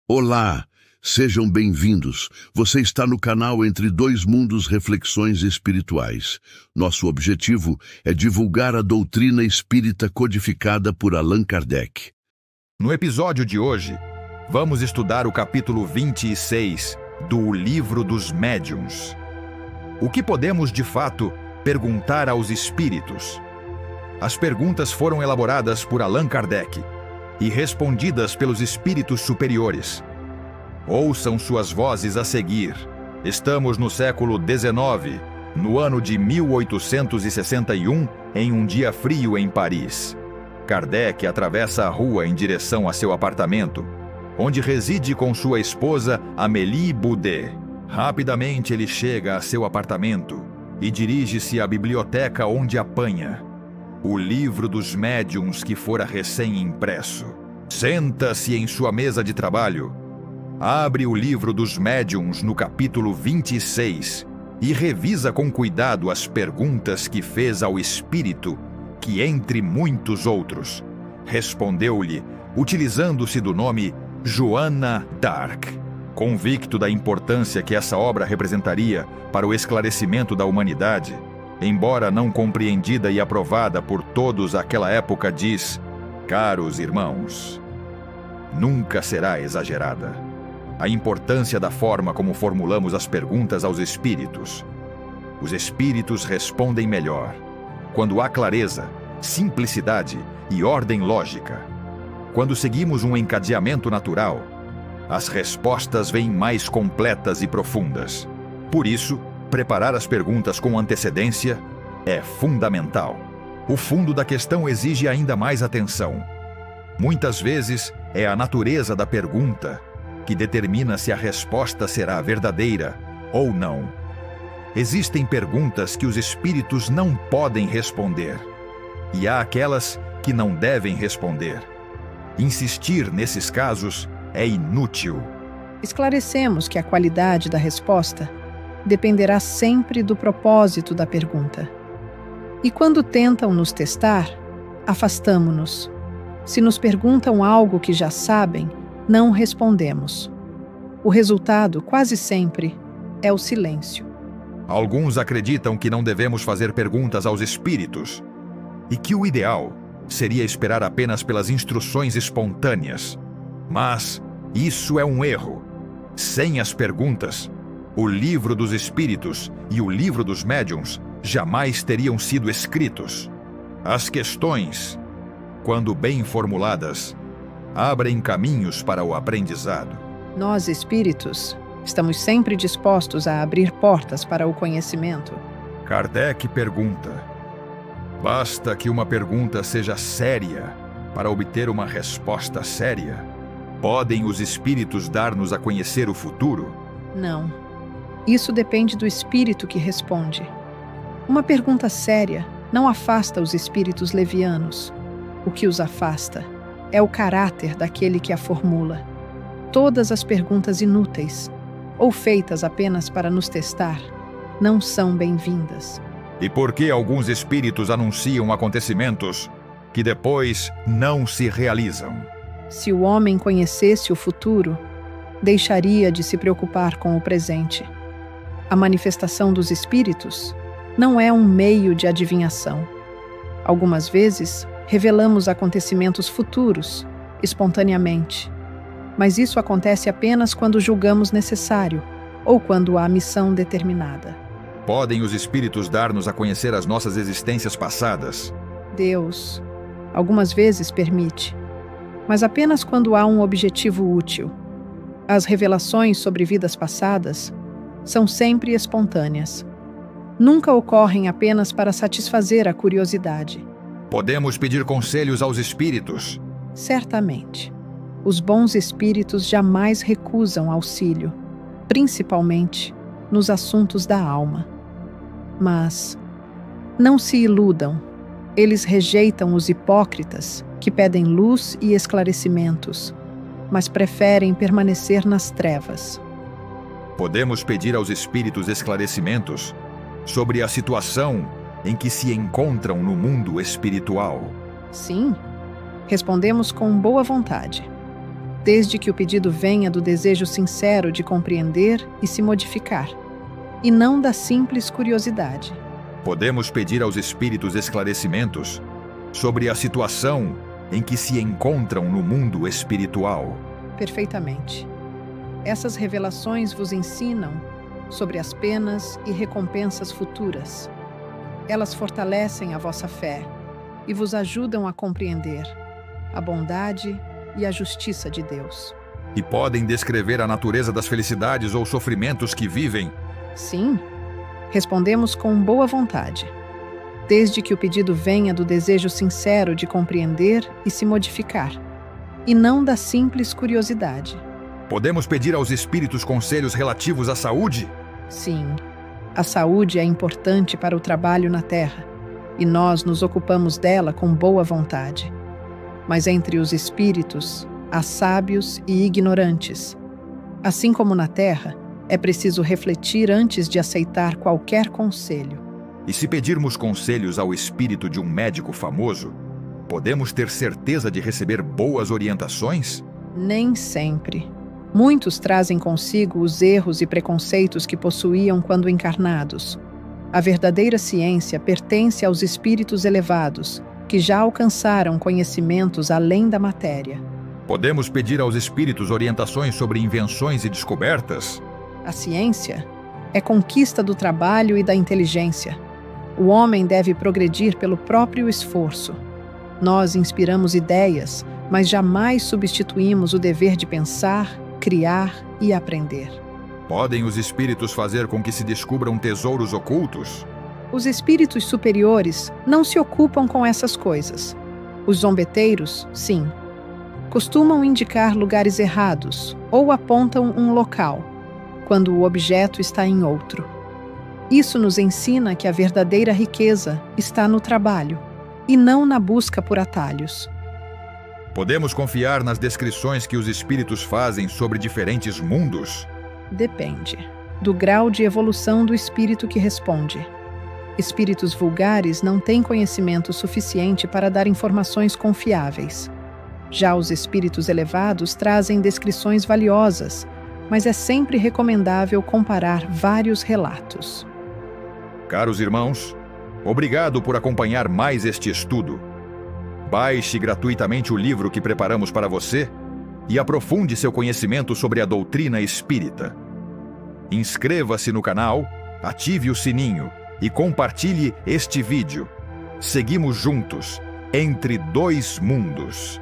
Olá, sejam bem-vindos. Você está no canal Entre Dois Mundos Reflexões Espirituais. Nosso objetivo é divulgar a doutrina espírita codificada por Allan Kardec. No episódio de hoje, vamos estudar o capítulo 26 do Livro dos Médiuns. O que podemos, de fato, perguntar aos espíritos? As perguntas foram elaboradas por Allan Kardec e respondidas pelos espíritos superiores. Ouçam suas vozes a seguir. Estamos no século XIX, no ano de 1861, em um dia frio em Paris. Kardec atravessa a rua em direção a seu apartamento, onde reside com sua esposa Amélie Boudet. Rapidamente ele chega a seu apartamento e dirige-se à biblioteca, onde apanha o Livro dos Médiuns que fora recém-impresso. Senta-se em sua mesa de trabalho, abre o Livro dos Médiuns no capítulo 26 e revisa com cuidado as perguntas que fez ao espírito que, entre muitos outros, respondeu-lhe utilizando-se do nome Joana d'Arc. Convicto da importância que essa obra representaria para o esclarecimento da humanidade, embora não compreendida e aprovada por todos àquela época, diz: caros irmãos, nunca será exagerada a importância da forma como formulamos as perguntas aos espíritos. Os espíritos respondem melhor quando há clareza, simplicidade e ordem lógica. Quando seguimos um encadeamento natural, as respostas vêm mais completas e profundas. Por isso, preparar as perguntas com antecedência é fundamental. O fundo da questão exige ainda mais atenção. Muitas vezes é a natureza da pergunta que determina se a resposta será verdadeira ou não. Existem perguntas que os espíritos não podem responder, e há aquelas que não devem responder. Insistir nesses casos é inútil. Esclarecemos que a qualidade da resposta dependerá sempre do propósito da pergunta. E quando tentam nos testar, afastamo-nos. Se nos perguntam algo que já sabem, não respondemos. O resultado, quase sempre, é o silêncio. Alguns acreditam que não devemos fazer perguntas aos espíritos e que o ideal seria esperar apenas pelas instruções espontâneas. Mas isso é um erro. Sem as perguntas, o Livro dos Espíritos e o Livro dos Médiuns jamais teriam sido escritos. As questões, quando bem formuladas, abrem caminhos para o aprendizado. Nós, espíritos, estamos sempre dispostos a abrir portas para o conhecimento. Kardec pergunta: basta que uma pergunta seja séria para obter uma resposta séria? Podem os espíritos dar-nos a conhecer o futuro? Não. Isso depende do espírito que responde. Uma pergunta séria não afasta os espíritos levianos. O que os afasta é o caráter daquele que a formula. Todas as perguntas inúteis, ou feitas apenas para nos testar, não são bem-vindas. E por que alguns espíritos anunciam acontecimentos que depois não se realizam? Se o homem conhecesse o futuro, deixaria de se preocupar com o presente. A manifestação dos espíritos não é um meio de adivinhação. Algumas vezes, revelamos acontecimentos futuros, espontaneamente. Mas isso acontece apenas quando julgamos necessário ou quando há missão determinada. Podem os espíritos dar-nos a conhecer as nossas existências passadas? Deus, algumas vezes, permite, mas apenas quando há um objetivo útil. As revelações sobre vidas passadas são sempre espontâneas. Nunca ocorrem apenas para satisfazer a curiosidade. Podemos pedir conselhos aos espíritos? Certamente. Os bons espíritos jamais recusam auxílio, principalmente nos assuntos da alma. Mas não se iludam. Eles rejeitam os hipócritas que pedem luz e esclarecimentos, mas preferem permanecer nas trevas. Podemos pedir aos espíritos esclarecimentos sobre a situação em que se encontram no mundo espiritual? Sim, respondemos com boa vontade. desde que o pedido venha do desejo sincero de compreender e se modificar, e não da simples curiosidade. Podemos pedir aos espíritos esclarecimentos sobre a situação em que se encontram no mundo espiritual. Perfeitamente. Essas revelações vos ensinam sobre as penas e recompensas futuras. Elas fortalecem a vossa fé e vos ajudam a compreender a bondade e a justiça de Deus. E podem descrever a natureza das felicidades ou sofrimentos que vivem? Sim, respondemos com boa vontade, desde que o pedido venha do desejo sincero de compreender e se modificar, e não da simples curiosidade. Podemos pedir aos espíritos conselhos relativos à saúde? Sim, a saúde é importante para o trabalho na Terra, e nós nos ocupamos dela com boa vontade. Mas entre os espíritos, há sábios e ignorantes. Assim como na Terra, é preciso refletir antes de aceitar qualquer conselho. E se pedirmos conselhos ao espírito de um médico famoso, podemos ter certeza de receber boas orientações? Nem sempre. Muitos trazem consigo os erros e preconceitos que possuíam quando encarnados. A verdadeira ciência pertence aos espíritos elevados, que já alcançaram conhecimentos além da matéria. Podemos pedir aos espíritos orientações sobre invenções e descobertas? A ciência é conquista do trabalho e da inteligência. O homem deve progredir pelo próprio esforço. Nós inspiramos ideias, mas jamais substituímos o dever de pensar, criar e aprender. Podem os espíritos fazer com que se descubram tesouros ocultos? Os espíritos superiores não se ocupam com essas coisas. Os zombeteiros, sim. Costumam indicar lugares errados ou apontam um local, quando o objeto está em outro. Isso nos ensina que a verdadeira riqueza está no trabalho e não na busca por atalhos. Podemos confiar nas descrições que os espíritos fazem sobre diferentes mundos? Depende do grau de evolução do espírito que responde. Espíritos vulgares não têm conhecimento suficiente para dar informações confiáveis. Já os espíritos elevados trazem descrições valiosas, mas é sempre recomendável comparar vários relatos. Caros irmãos, obrigado por acompanhar mais este estudo. Baixe gratuitamente o livro que preparamos para você e aprofunde seu conhecimento sobre a doutrina espírita. Inscreva-se no canal, ative o sininho e compartilhe este vídeo. Seguimos juntos, entre dois mundos.